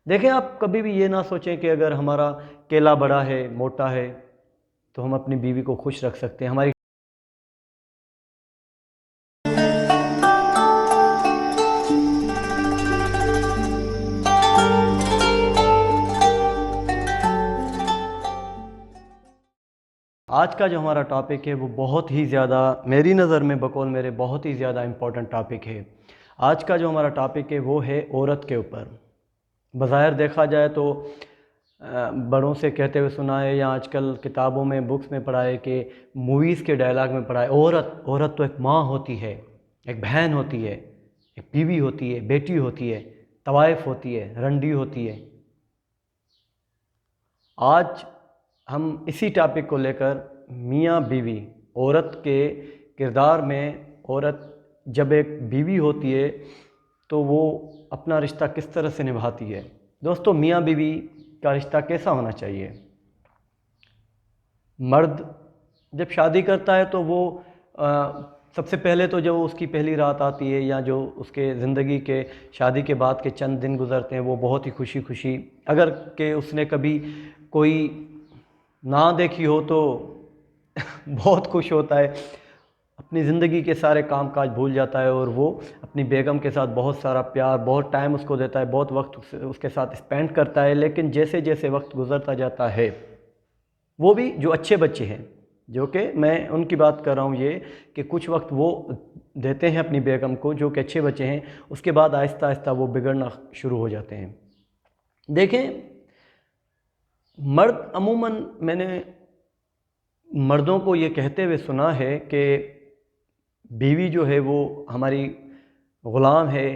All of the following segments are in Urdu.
دیکھیں، آپ کبھی بھی یہ نہ سوچیں کہ اگر ہمارا کیلا بڑا ہے، موٹا ہے، تو ہم اپنی بیوی کو خوش رکھ سکتے ہیں۔ ہماری آج کا جو ہمارا ٹاپک ہے وہ بہت ہی زیادہ، میری نظر میں بقول میرے، بہت ہی زیادہ امپورٹنٹ ٹاپک ہے۔ آج کا جو ہمارا ٹاپک ہے وہ ہے عورت کے اوپر۔ بظاہر دیکھا جائے تو بڑوں سے کہتے ہوئے سنا ہے، یا آج کل کتابوں میں، بکس میں پڑھا ہے، کہ موویز کے ڈائلاگ میں پڑھا ہے، عورت تو ایک ماں ہوتی ہے، ایک بہن ہوتی ہے، ایک بیوی ہوتی ہے، بیٹی ہوتی ہے، طوائف ہوتی ہے، رنڈی ہوتی ہے۔ آج ہم اسی ٹاپک کو لے کر میاں بیوی، عورت کے کردار میں، عورت جب ایک بیوی ہوتی ہے تو وہ اپنا رشتہ کس طرح سے نبھاتی ہے۔ دوستو، میاں بیوی کا رشتہ کیسا ہونا چاہیے؟ مرد جب شادی کرتا ہے تو وہ سب سے پہلے تو جو اس کی پہلی رات آتی ہے، یا جو اس کے زندگی کے شادی کے بعد کے چند دن گزرتے ہیں، وہ بہت ہی خوشی خوشی، اگر کہ اس نے کبھی کوئی نہ دیکھی ہو تو بہت خوش ہوتا ہے، اپنی زندگی کے سارے کام کاج بھول جاتا ہے، اور وہ اپنی بیگم کے ساتھ بہت سارا پیار، بہت ٹائم اس کو دیتا ہے، بہت وقت اس کے ساتھ اسپینڈ کرتا ہے۔ لیکن جیسے جیسے وقت گزرتا جاتا ہے، وہ بھی جو اچھے بچے ہیں، جو کہ میں ان کی بات کر رہا ہوں، یہ کہ کچھ وقت وہ دیتے ہیں اپنی بیگم کو، جو کہ اچھے بچے ہیں، اس کے بعد آہستہ آہستہ وہ بگڑنا شروع ہو جاتے ہیں۔ دیکھیں، مرد عموماً، میں نے مردوں کو یہ کہتے ہوئے سنا ہے کہ بیوی جو ہے وہ ہماری غلام ہے،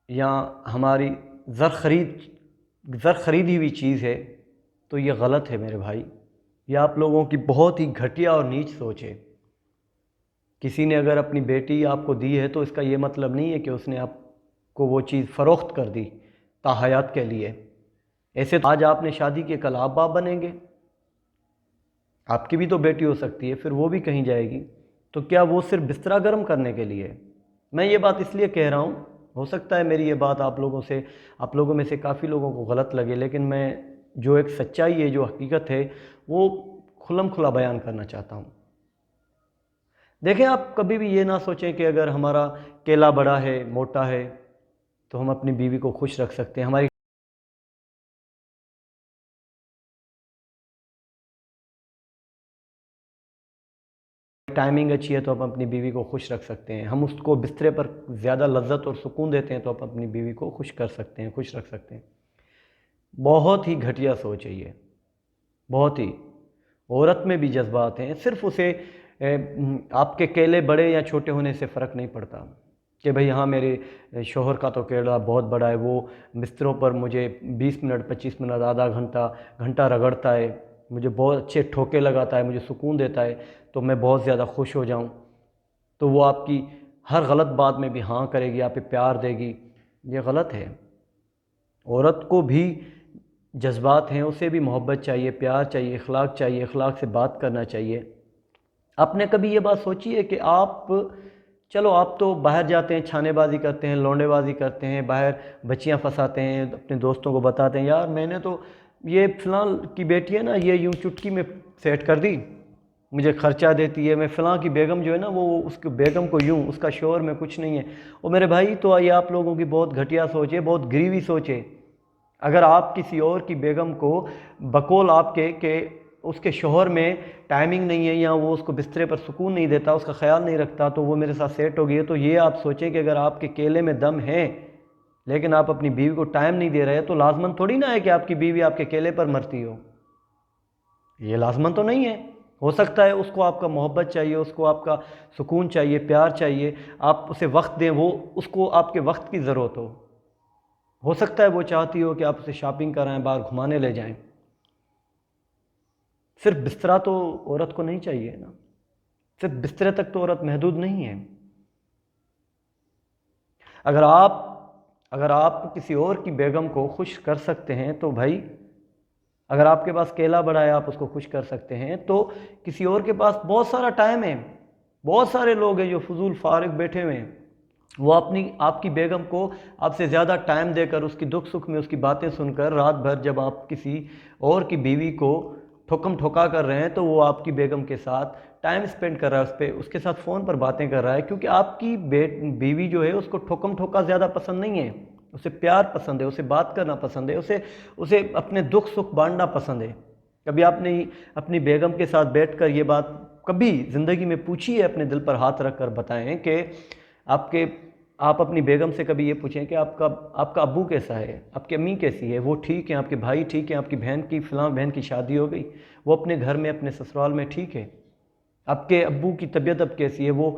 یا ہماری زر خریدی ہوئی چیز ہے، تو یہ غلط ہے میرے بھائی۔ یہ آپ لوگوں کی بہت ہی گھٹیا اور نیچ سوچ ہے۔ کسی نے اگر اپنی بیٹی آپ کو دی ہے تو اس کا یہ مطلب نہیں ہے کہ اس نے آپ کو وہ چیز فروخت کر دی تا حیات کے لیے۔ ایسے آج آپ نے شادی کے، کل آپ باپ بنیں گے، آپ کی بھی تو بیٹی ہو سکتی ہے، پھر وہ بھی کہیں جائے گی، تو کیا وہ صرف بستر گرم کرنے کے لیے؟ میں یہ بات اس لیے کہہ رہا ہوں، ہو سکتا ہے میری یہ بات آپ لوگوں میں سے کافی لوگوں کو غلط لگے، لیکن میں جو ایک سچائی ہے، جو حقیقت ہے، وہ کھلم کھلا بیان کرنا چاہتا ہوں۔ دیکھیں، آپ کبھی بھی یہ نہ سوچیں کہ اگر ہمارا کیلا بڑا ہے، موٹا ہے، تو ہم اپنی بیوی کو خوش رکھ سکتے ہیں۔ ہماری ٹائمنگ اچھی ہے تو ہم اپنی بیوی کو خوش رکھ سکتے ہیں۔ ہم اس کو بسترے پر زیادہ لذت اور سکون دیتے ہیں تو ہم اپنی بیوی کو خوش کر سکتے ہیں، خوش رکھ سکتے ہیں۔ بہت ہی گھٹیا سوچ ہے یہ، بہت ہی۔ عورت میں بھی جذبات ہیں، صرف اسے آپ کے کیلے بڑے یا چھوٹے ہونے سے فرق نہیں پڑتا، کہ بھئی ہاں میرے شوہر کا تو کیلا بہت بڑا ہے، وہ بستروں پر مجھے 20 منٹ، 25 منٹ، آدھا گھنٹہ رگڑتا ہے، مجھے بہت اچھے ٹھوکے لگاتا ہے، مجھے سکون دیتا ہے، تو میں بہت زیادہ خوش ہو جاؤں، تو وہ آپ کی ہر غلط بات میں بھی ہاں کرے گی، آپ پہ پیار دے گی۔ یہ غلط ہے۔ عورت کو بھی جذبات ہیں، اسے بھی محبت چاہیے، پیار چاہیے، اخلاق چاہیے، اخلاق سے بات کرنا چاہیے۔ آپ نے کبھی یہ بات سوچی ہے کہ چلو آپ تو باہر جاتے ہیں، چھانے بازی کرتے ہیں، لونڈے بازی کرتے ہیں، باہر بچیاں پھنساتے ہیں، اپنے دوستوں کو بتاتے ہیں، یار میں نے تو یہ فلاں کی بیٹی ہے نا، یہ یوں چٹکی میں سیٹ کر دی، مجھے خرچہ دیتی ہے، میں فلاں کی بیگم جو ہے نا، وہ اس کی بیگم کو یوں، اس کا شوہر میں کچھ نہیں ہے۔ اور میرے بھائی، تو یہ آپ لوگوں کی بہت گھٹیا سوچ ہے، بہت گریوی سوچ ہے۔ اگر آپ کسی اور کی بیگم کو بقول آپ کے کہ اس کے شوہر میں ٹائمنگ نہیں ہے، یا وہ اس کو بسترے پر سکون نہیں دیتا، اس کا خیال نہیں رکھتا، تو وہ میرے ساتھ سیٹ ہو گئی ہے، تو یہ آپ سوچیں کہ اگر آپ کے کیلے میں دم ہے لیکن آپ اپنی بیوی کو ٹائم نہیں دے رہے، تو لازمن تھوڑی نہ ہے کہ آپ کی بیوی آپ کے کیلے پر مرتی ہو۔ یہ لازمن تو نہیں ہے۔ ہو سکتا ہے اس کو آپ کا محبت چاہیے، اس کو آپ کا سکون چاہیے، پیار چاہیے، آپ اسے وقت دیں، وہ اس کو آپ کے وقت کی ضرورت ہو سکتا ہے وہ چاہتی ہو کہ آپ اسے شاپنگ کرائیں، باہر گھمانے لے جائیں۔ صرف بسترا تو عورت کو نہیں چاہیے نا، صرف بسترے تک تو عورت محدود نہیں ہے۔ اگر آپ کسی اور کی بیگم کو خوش کر سکتے ہیں تو بھائی، اگر آپ کے پاس کیلا بڑا ہے، آپ اس کو خوش کر سکتے ہیں، تو کسی اور کے پاس بہت سارا ٹائم ہے، بہت سارے لوگ ہیں جو فضول فارغ بیٹھے ہوئے ہیں، وہ آپ کی بیگم کو آپ سے زیادہ ٹائم دے کر اس کی دکھ سکھ میں اس کی باتیں سن کر رات بھر جب آپ کسی اور کی بیوی کو ٹھکم ٹھکا کر رہے ہیں تو وہ آپ کی بیگم کے ساتھ ٹائم سپینڈ کر رہا ہے، اس کے ساتھ فون پر باتیں کر رہا ہے، کیونکہ آپ کی بیوی جو ہے اس کو ٹھکم ٹھوکا زیادہ پسند نہیں ہے، اسے پیار پسند ہے، اسے بات کرنا پسند ہے، اسے اپنے دکھ سکھ بانٹنا پسند ہے۔ کبھی آپ نے اپنی بیگم کے ساتھ بیٹھ کر یہ بات کبھی زندگی میں پوچھی ہے؟ اپنے دل پر ہاتھ رکھ کر بتائیں کہ آپ اپنی بیگم سے کبھی یہ پوچھیں کہ آپ کا ابو کیسا ہے، آپ کی امی کیسی ہے، وہ ٹھیک ہیں، آپ کے بھائی ٹھیک ہیں، آپ کی بہن کی فلاں بہن کی شادی ہو گئی، وہ اپنے گھر میں اپنے سسرال میں ٹھیک ہے، آپ کے ابو کی طبیعت اب کیسی ہے، وہ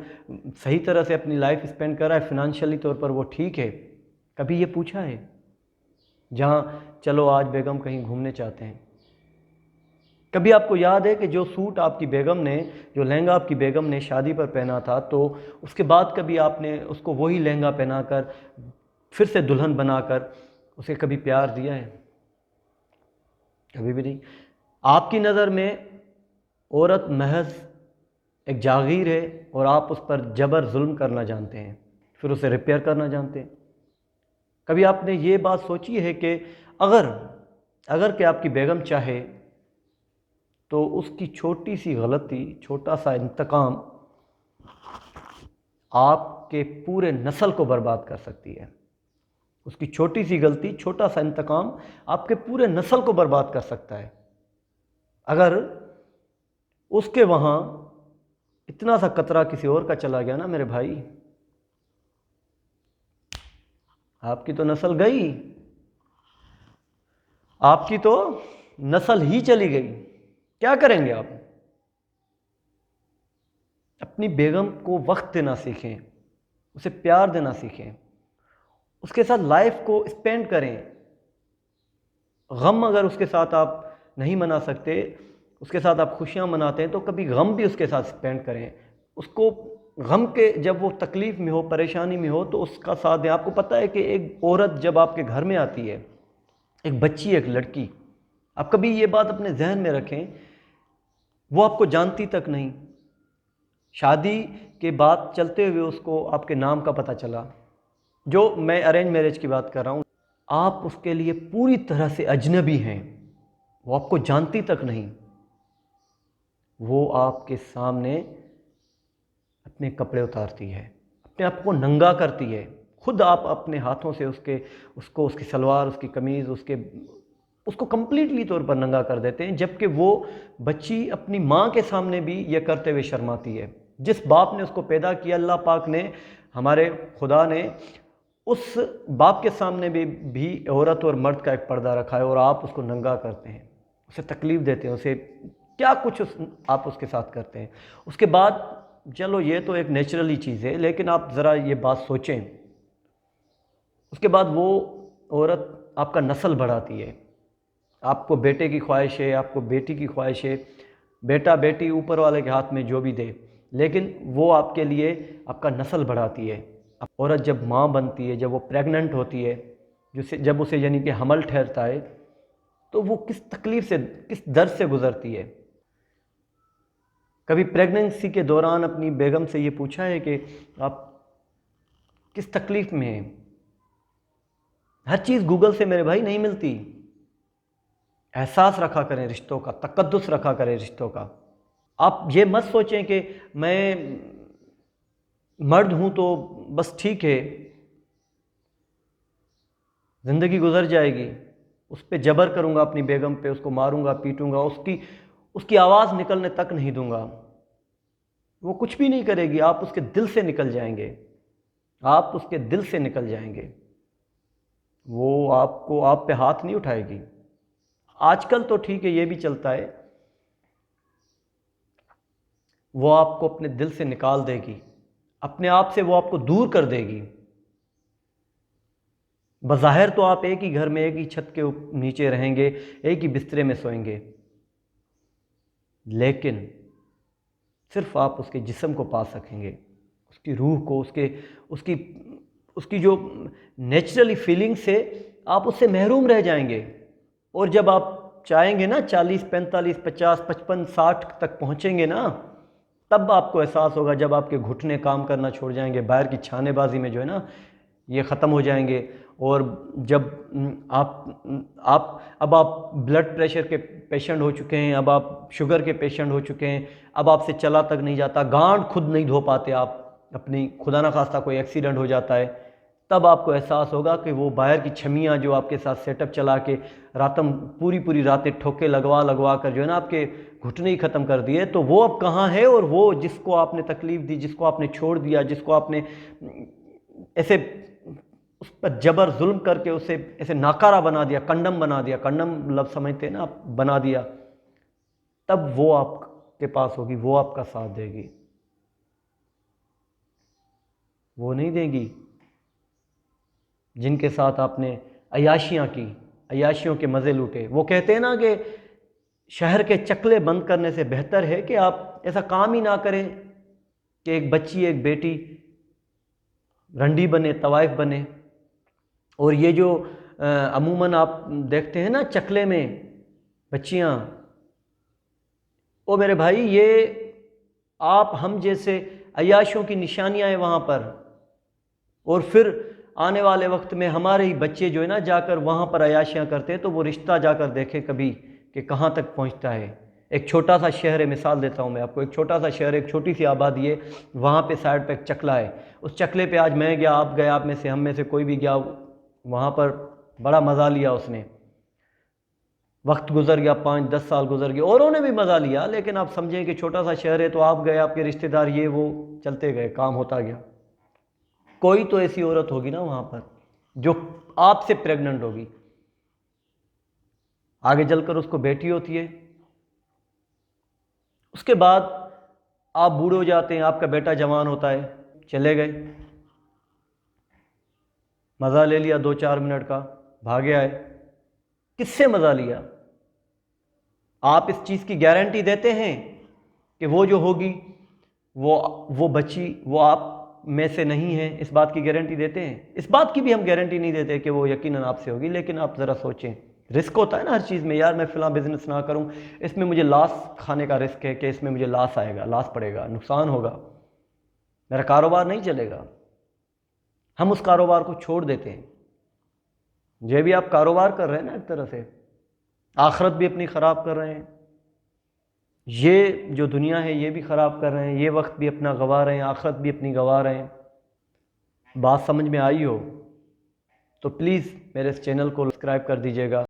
صحیح طرح سے اپنی لائف اسپینڈ کر رہا ہے، فنانشلی طور پر وہ ٹھیک ہے؟ کبھی یہ پوچھا ہے؟ جہاں چلو آج بیگم کہیں گھومنے چاہتے ہیں، کبھی آپ کو یاد ہے کہ جو سوٹ آپ کی بیگم نے، جو لہنگا آپ کی بیگم نے شادی پر پہنا تھا، تو اس کے بعد کبھی آپ نے اس کو وہی لہنگا پہنا کر پھر سے دلہن بنا کر اسے کبھی پیار دیا ہے؟ کبھی بھی نہیں۔ آپ کی نظر میں عورت محض ایک جاگیر ہے اور آپ اس پر جبر ظلم کرنا جانتے ہیں، پھر اسے ریپیئر کرنا جانتے ہیں۔ کبھی آپ نے یہ بات سوچی ہے کہ اگر کہ آپ کی بیگم چاہے تو اس کی چھوٹی سی غلطی، چھوٹا سا انتقام آپ کے پورے نسل کو برباد کر سکتی ہے؟ اس کی چھوٹی سی غلطی، چھوٹا سا انتقام آپ کے پورے نسل کو برباد کر سکتا ہے۔ اگر اس کے وہاں اتنا سا قطرہ کسی اور کا چلا گیا نا میرے بھائی، آپ کی تو نسل گئی، آپ کی تو نسل ہی چلی گئی۔ کیا کریں گے آپ؟ اپنی بیگم کو وقت دینا سیکھیں، اسے پیار دینا سیکھیں، اس کے ساتھ لائف کو اسپینڈ کریں۔ غم اگر اس کے ساتھ آپ نہیں منا سکتے، اس کے ساتھ آپ خوشیاں مناتے ہیں، تو کبھی غم بھی اس کے ساتھ اسپینڈ کریں۔ اس کو غم کے جب وہ تکلیف میں ہو، پریشانی میں ہو، تو اس کا ساتھ دیں۔ آپ کو پتہ ہے کہ ایک عورت جب آپ کے گھر میں آتی ہے، ایک بچی، ایک لڑکی، آپ کبھی یہ بات اپنے ذہن میں رکھیں، وہ آپ کو جانتی تک نہیں، شادی کے بعد چلتے ہوئے اس کو آپ کے نام کا پتہ چلا، جو میں ارینج میرج کی بات کر رہا ہوں، آپ اس کے لیے پوری طرح سے اجنبی ہیں، وہ آپ کو جانتی تک نہیں، وہ آپ کے سامنے اپنے کپڑے اتارتی ہے، اپنے آپ کو ننگا کرتی ہے، خود آپ اپنے ہاتھوں سے اس کی سلوار، اس کی قمیض، اس کو کمپلیٹلی طور پر ننگا کر دیتے ہیں، جبکہ وہ بچی اپنی ماں کے سامنے بھی یہ کرتے ہوئے شرماتی ہے۔ جس باپ نے اس کو پیدا کیا، اللہ پاک نے، ہمارے خدا نے اس باپ کے سامنے بھی عورت اور مرد کا ایک پردہ رکھا ہے، اور آپ اس کو ننگا کرتے ہیں، اسے تکلیف دیتے ہیں، اسے کیا کچھ آپ اس کے ساتھ کرتے ہیں۔ اس کے بعد چلو یہ تو ایک نیچرلی چیز ہے، لیکن آپ ذرا یہ بات سوچیں، اس کے بعد وہ عورت آپ کا نسل بڑھاتی ہے، آپ کو بیٹے کی خواہش ہے، آپ کو بیٹی کی خواہش ہے، بیٹا بیٹی اوپر والے کے ہاتھ میں جو بھی دے، لیکن وہ آپ کے لیے آپ کا نسل بڑھاتی ہے۔ عورت جب ماں بنتی ہے، جب وہ پریگننٹ ہوتی ہے، جب اسے یعنی کہ حمل ٹھہرتا ہے، تو وہ کس تکلیف سے، کس درد سے گزرتی ہے۔ کبھی پریگننسی کے دوران اپنی بیگم سے یہ پوچھا ہے کہ آپ کس تکلیف میں ہیں؟ ہر چیز گوگل سے میرے بھائی نہیں ملتی، احساس رکھا کریں رشتوں کا، تقدس رکھا کریں رشتوں کا۔ آپ یہ مت سوچیں کہ میں مرد ہوں تو بس ٹھیک ہے، زندگی گزر جائے گی، اس پہ جبر کروں گا، اپنی بیگم پہ اس کو ماروں گا، پیٹوں گا، اس کی آواز نکلنے تک نہیں دوں گا، وہ کچھ بھی نہیں کرے گی، آپ اس کے دل سے نکل جائیں گے، آپ اس کے دل سے نکل جائیں گے، وہ آپ پہ ہاتھ نہیں اٹھائے گی۔ آج کل تو ٹھیک ہے، یہ بھی چلتا ہے، وہ آپ کو اپنے دل سے نکال دے گی، اپنے آپ سے وہ آپ کو دور کر دے گی۔ بظاہر تو آپ ایک ہی گھر میں، ایک ہی چھت کے نیچے رہیں گے، ایک ہی بسترے میں سوئیں گے، لیکن صرف آپ اس کے جسم کو پا سکیں گے، اس کی روح کو، اس کی جو نیچرلی فیلنگ سے آپ اس سے محروم رہ جائیں گے۔ اور جب آپ چاہیں گے نا 40، 45، 50، 55، 60 تک پہنچیں گے نا، تب آپ کو احساس ہوگا جب آپ کے گھٹنے کام کرنا چھوڑ جائیں گے، باہر کی چھانے بازی میں جو ہے نا یہ ختم ہو جائیں گے، اور جب آپ بلڈ پریشر کے پیشنٹ ہو چکے ہیں، اب آپ شوگر کے پیشنٹ ہو چکے ہیں، اب آپ سے چلا تک نہیں جاتا، گانٹ خود نہیں دھو پاتے آپ اپنی، خدا نہ خواستہ کوئی ایکسیڈنٹ ہو جاتا ہے، تب آپ کو احساس ہوگا کہ وہ باہر کی چھمیاں جو آپ کے ساتھ سیٹ اپ چلا کے راتم پوری راتیں ٹھوکے لگوا کر جو ہے نا آپ کے گھٹنے ہی ختم کر دیے، تو وہ اب کہاں ہے؟ اور وہ جس کو آپ نے تکلیف دی، جس کو آپ نے چھوڑ دیا، جس کو آپ نے ایسے اس پر جبر ظلم کر کے اسے ایسے ناکارہ بنا دیا، کنڈم بنا دیا، کنڈم لفظ سمجھتے ہیں نا آپ، بنا دیا، تب وہ آپ کے پاس ہوگی، وہ آپ کا ساتھ دے گی، وہ نہیں دے گی جن کے ساتھ آپ نے عیاشیاں کی، عیاشیوں کے مزے لوٹے۔ وہ کہتے ہیں نا کہ شہر کے چکلے بند کرنے سے بہتر ہے کہ آپ ایسا کام ہی نہ کریں کہ ایک بچی، ایک بیٹی رنڈی بنے، طوائف بنے۔ اور یہ جو عموماً آپ دیکھتے ہیں نا چکلے میں بچیاں، او میرے بھائی، یہ آپ ہم جیسے عیاشوں کی نشانیاں ہیں وہاں پر، اور پھر آنے والے وقت میں ہمارے ہی بچے جو ہے نا جا کر وہاں پر عیاشیاں کرتے ہیں، تو وہ رشتہ جا کر دیکھیں کبھی کہ کہاں تک پہنچتا ہے۔ ایک چھوٹا سا شہر ہے، مثال دیتا ہوں میں آپ کو، ایک چھوٹا سا شہر ہے، ایک چھوٹی سی آبادی ہے، وہاں پہ سائڈ پہ ایک چکلا ہے، اس چکلے پہ آج میں گیا، آپ گئے، آپ میں سے، ہم میں سے کوئی بھی گیا، وہاں پر بڑا مزہ لیا اس نے، وقت گزر گیا، 5-10 سال گزر گئے، اوروں نے بھی مزہ لیا، لیکن آپ سمجھیں کہ چھوٹا سا شہر ہے، تو آپ گئے، آپ کے رشتہ دار یہ وہ چلتے گئے، کام ہوتا گیا۔ کوئی تو ایسی عورت ہوگی نا وہاں پر جو آپ سے پریگننٹ ہوگی، آگے چل کر اس کو بیٹی ہوتی ہے، اس کے بعد آپ بوڑھے ہو جاتے ہیں، آپ کا بیٹا جوان ہوتا ہے، چلے گئے، مزہ لے لیا 2-4 منٹ کا، بھاگے آئے، کس سے مزہ لیا؟ آپ اس چیز کی گارنٹی دیتے ہیں کہ وہ جو ہوگی وہ بچی وہ آپ میں سے نہیں ہے؟ اس بات کی گارنٹی دیتے ہیں؟ اس بات کی بھی ہم گارنٹی نہیں دیتے کہ وہ یقیناً آپ سے ہوگی، لیکن آپ ذرا سوچیں، رسک ہوتا ہے نا ہر چیز میں، یار میں فلاں بزنس نہ کروں، اس میں مجھے لاس کھانے کا رسک ہے، کہ اس میں مجھے لاس آئے گا، لاس پڑے گا، نقصان ہوگا، میرا کاروبار نہیں چلے گا، ہم اس کاروبار کو چھوڑ دیتے ہیں۔ یہ بھی آپ کاروبار کر رہے ہیں نا ایک طرح سے، آخرت بھی اپنی خراب کر رہے ہیں، یہ جو دنیا ہے یہ بھی خراب کر رہے ہیں، یہ وقت بھی اپنا گنوا رہے ہیں، آخرت بھی اپنی گنوا رہے ہیں۔ بات سمجھ میں آئی ہو تو پلیز میرے اس چینل کو سبسکرائب کر دیجیے گا۔